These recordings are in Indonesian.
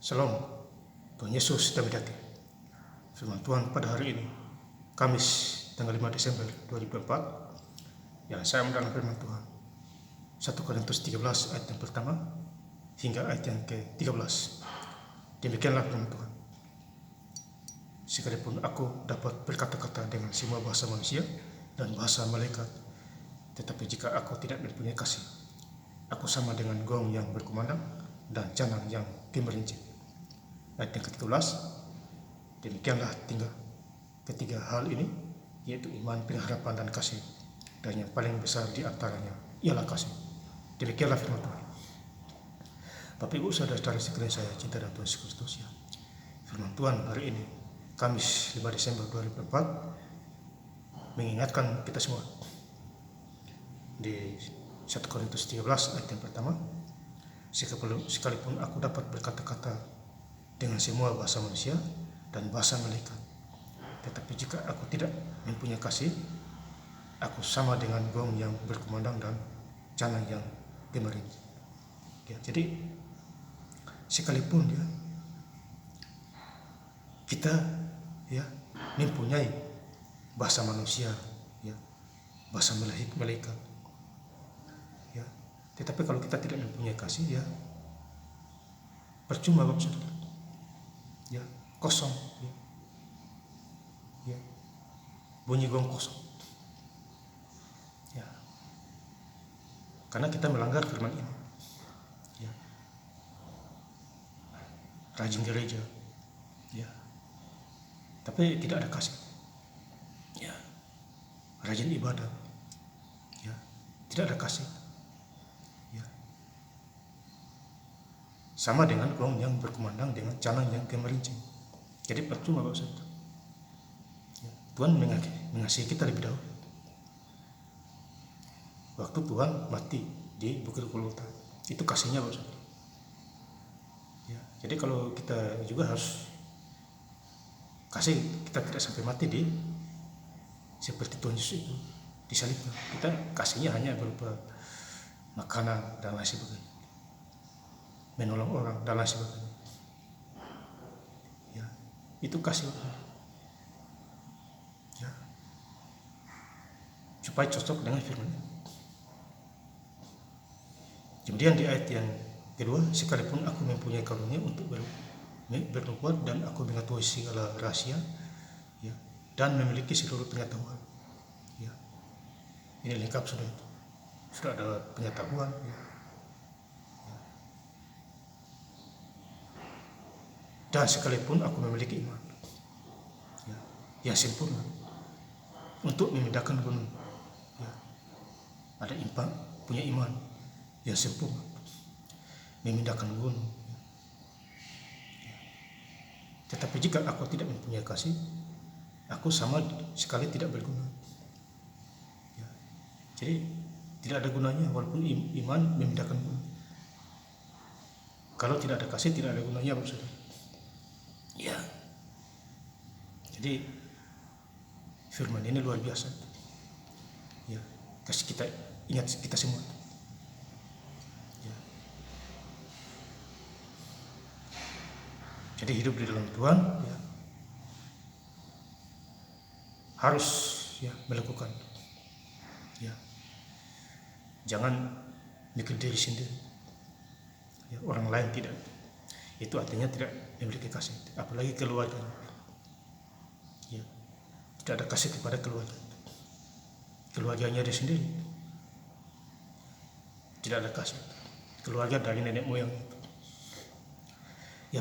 Shalom, Tuhan Yesus Damidati. Firman Tuhan pada hari ini, Kamis tanggal 5 Desember 2024, yang saya mendalam firman Tuhan 1 Korintus 13 ayat yang pertama hingga ayat yang ke-13. Demikianlah firman Tuhan. Sekalipun aku dapat berkata-kata dengan semua bahasa manusia dan bahasa malaikat, tetapi jika aku tidak mempunyai kasih, aku sama dengan gong yang berkumandang dan canang yang gemerincing. Ayat yang ke-13, demikianlah ketiga hal ini, yaitu iman, pengharapan, dan kasih. Dan yang paling besar di antaranya ialah kasih. Demikianlah firman Tuhan. Bapak Ibu saudara-saudara sekalian saya cinta dan Tuhan Yesus Kristus, ya. Firman Tuhan hari ini, Kamis 5 Desember 2024, mengingatkan kita semua di 1 Korintus 13 ayat yang pertama, sekalipun aku dapat berkata-kata dengan semua bahasa manusia dan bahasa malaikat, tetapi jika aku tidak mempunyai kasih, aku sama dengan gong yang berkumandang dan canang yang gemerincing. Ya, jadi sekalipun kita mempunyai bahasa manusia, bahasa malaikat, tetapi kalau kita tidak mempunyai kasih, percuma Bapak Saudara. Kosong, bunyi gong kosong, karena kita melanggar firman ini, rajin gereja, tapi tidak ada kasih, rajin ibadah, tidak ada kasih, sama dengan gong yang berkumandang dengan canang yang gemerincing. Jadi percuma Bapak Saudara. Tuhan mengasihi kita lebih dahulu. Waktu Tuhan mati di Bukit Golgota, itu kasihnya Bapak Saudara. Jadi kalau kita juga harus kasih, kita tidak sampai mati seperti Tuhan Yesus itu disalibkan. Kita kasihnya hanya berupa makanan dan lain sebagainya, menolong orang dan lain sebagainya. Itu kasih, supaya cocok dengan firman. Kemudian di ayat yang kedua, sekalipun aku mempunyai karunia untuk bernubuat dan aku mengetahui segala rahasia, dan memiliki seluruh pengetahuan. Ini lengkap sudah ada pengetahuan. Dan sekalipun aku memiliki iman yang sempurna untuk memindahkan gunung, ada punya iman yang sempurna memindahkan gunung, tetapi jika aku tidak mempunyai kasih, aku sama sekali tidak berguna. Jadi tidak ada gunanya walaupun iman memindahkan gunung. Kalau tidak ada kasih, tidak ada gunanya Bapak Saudara. Jadi firman ini luar biasa. Kasih kita ingat kita semua. Jadi hidup di dalam Tuhan harus melakukan. Jangan mikir diri sendiri. Orang lain tidak. Itu artinya tidak memiliki kasih, apalagi keluarga. Tidak ada kasih kepada keluarganya dia sendiri. Tidak ada kasih keluarga dari nenek moyang itu.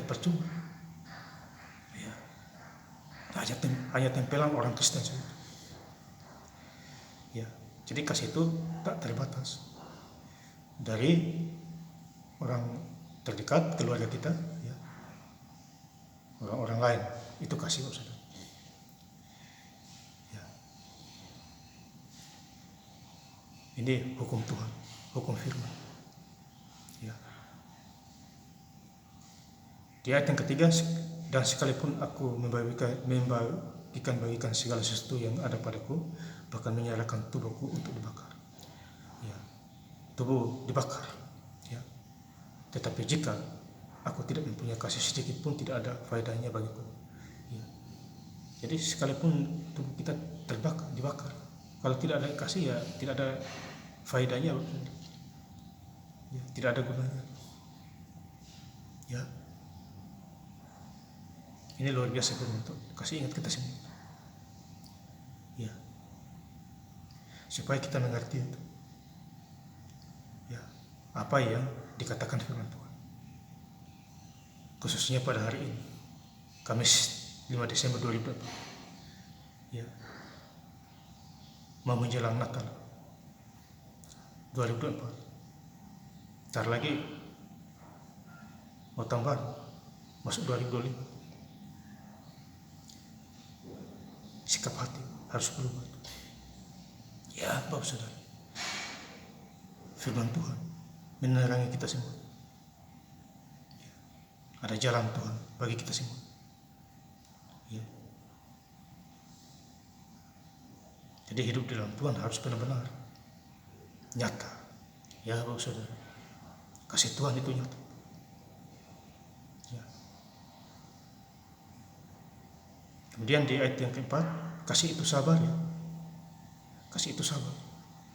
Percuma. Hanya tempelan orang Kristen saja. Jadi kasih itu tak terbatas. Dari orang terdekat, keluarga kita, orang-orang lain, itu kasih Bapak Saudara. Ini hukum Tuhan, hukum firman. Di ayat yang ketiga, dan sekalipun aku bagikan segala sesuatu yang ada padaku, bahkan menyerahkan tubuhku untuk dibakar. Tubuh dibakar. Tetapi jika aku tidak mempunyai kasih sedikit pun tidak ada faedahnya bagiku. Ya. Jadi sekalipun tubuh kita dibakar, kalau tidak ada kasih ya tidak ada faedahnya, ya, tidak ada gunanya. Ya, ini luar biasa untuk kasih ingat kita semua. Ya, supaya kita mengerti itu. Ya, apa yang dikatakan firman Tuhan. Khususnya pada hari ini, Kamis 5 Desember 2024, ya, mau menjelang Natal 2024. Ntar lagi mau tambah masuk 2025. Sikap hati harus berubah. Ya, Bapak Saudara, firman Tuhan menerangi kita semua. Ada jalan Tuhan bagi kita semua. Ya. Jadi hidup di dalam Tuhan harus benar-benar nyata. Ya, Bapak Saudara, kasih Tuhan itu nyata. Ya. Kemudian di ayat yang keempat, kasih itu sabar ya. Kasih itu sabar.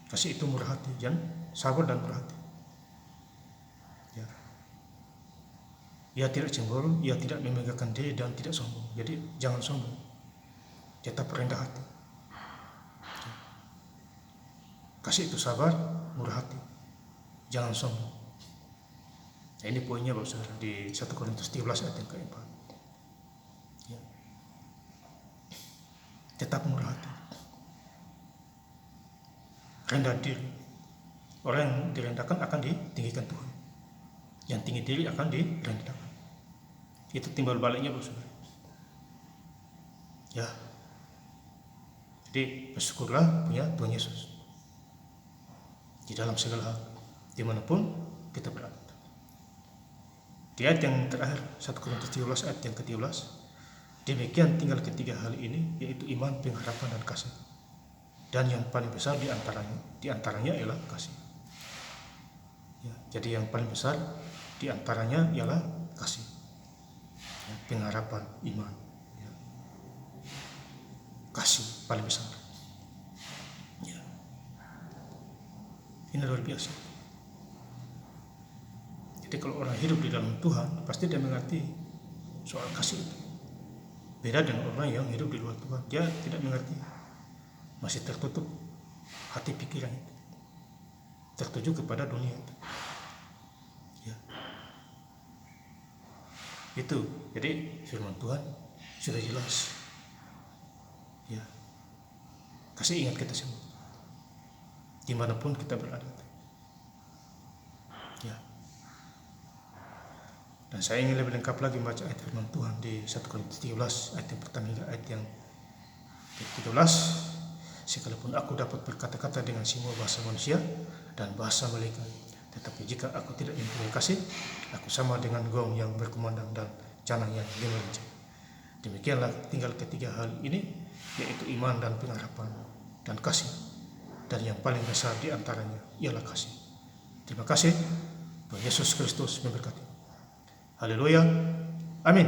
Kasih itu murah hati. Jangan sabar dan murah hati. Ya. Ia tidak cemburu, ia tidak memegahkan diri dan tidak sombong. Jadi jangan sombong. Tetap rendah hati. Ya. Kasih itu sabar, murah hati. Jangan sombong. Nah, ini poinnya Bapak Saudara di 1 Korintus 13 ayat yang keempat. Ya. Tetap murah hati. Rendah diri. Orang yang direndahkan akan ditinggikan Tuhan. Yang tinggi diri akan direndahkan. Itu timbal baliknya Bapak Saudara. Ya. Jadi bersyukurlah punya Tuhan Yesus di dalam segala hal, dimanapun kita berada. Di ayat yang terakhir 1 Korintus 13 ayat yang ke-13, demikian tinggal ketiga hal ini, yaitu iman, pengharapan, dan kasih. Dan yang paling besar di antaranya ialah kasih. Ya, jadi yang paling besar di antaranya ialah kasih. Ya, pengharapan, iman, ya. Kasih paling besar. Ya. Ini luar biasa. Jadi kalau orang hidup di dalam Tuhan, pasti dia mengerti soal kasih itu. Beda dengan orang yang hidup di luar Tuhan, dia tidak mengerti. Masih tertutup hati pikiran itu, tertuju kepada dunia itu. Ya. Itu, jadi firman Tuhan sudah jelas. Ya. Kasih ingat kita semua, dimanapun kita berada. Ya. Dan saya ingin lebih lengkap lagi membaca ayat firman Tuhan di 1 Korintus 13 ayat yang pertama hingga ayat yang ke-13. Sekalipun aku dapat berkata-kata dengan semua bahasa manusia dan bahasa malaikat, tetapi jika aku tidak mempunyai kasih, aku sama dengan gong yang berkumandang dan canang yang gemericik. Demikianlah tinggal ketiga hal ini, yaitu iman dan pengharapan dan kasih. Dan yang paling besar di antaranya ialah kasih. Terima kasih. Tuhan Yesus Kristus memberkati. Haleluya. Amin.